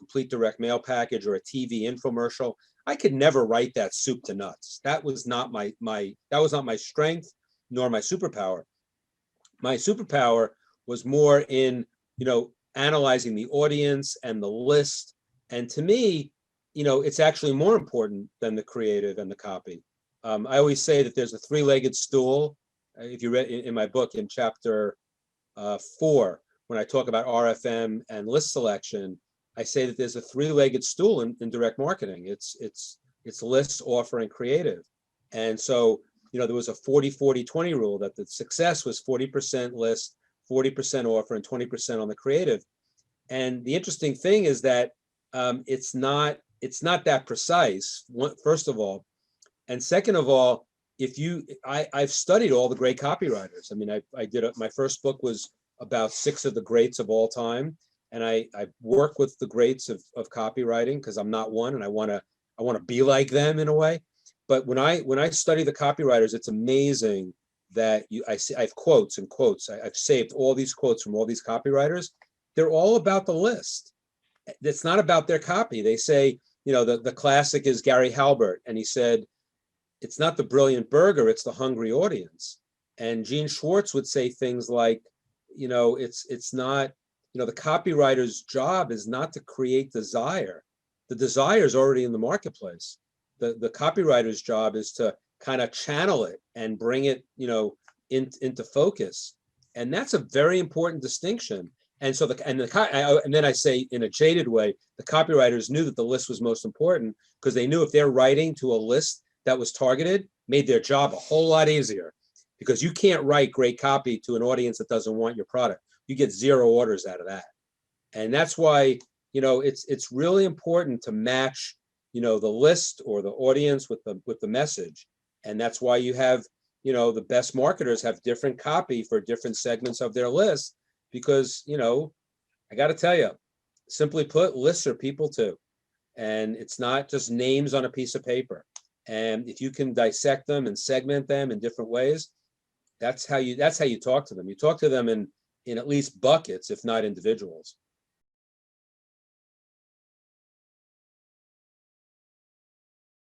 complete direct mail package or a TV infomercial. I could never write that soup to nuts. That was not my strength nor my superpower. My superpower was more in, analyzing the audience and the list. And to me, it's actually more important than the creative and the copy. I always say that there's a three-legged stool. If you read in my book in chapter 4, when I talk about RFM and list selection, I say that there's a three-legged stool in direct marketing. It's list, offer, and creative. And so, there was a 40-40-20 rule that the success was 40% list, 40% offer, and 20% on the creative. And the interesting thing is that it's not that precise, first of all. And second of all, I've studied all the great copywriters. I mean, my first book was about 6 of the greats of all time. And I work with the greats of copywriting because I'm not one, and I want to be like them in a way. But when I study the copywriters, it's amazing that I have quotes and quotes. I've saved all these quotes from all these copywriters. They're all about the list. It's not about their copy. They say, the classic is Gary Halbert, and he said, it's not the brilliant burger, it's the hungry audience. And Gene Schwartz would say things like, it's not, the copywriter's job is not to create desire. The desire is already in the marketplace. The copywriter's job is to kind of channel it and bring it, into focus. And that's a very important distinction. And so and then I say in a jaded way, the copywriters knew that the list was most important because they knew if they're writing to a list that was targeted, made their job a whole lot easier, because you can't write great copy to an audience that doesn't want your product. You get 0 orders out of that. And that's why, it's really important to match, the list or the audience with the message. And that's why you have, the best marketers have different copy for different segments of their list, because, I got to tell you, simply put, lists are people too. And it's not just names on a piece of paper. And if you can dissect them and segment them in different ways, that's how you talk to them. You talk to them in at least buckets, if not individuals.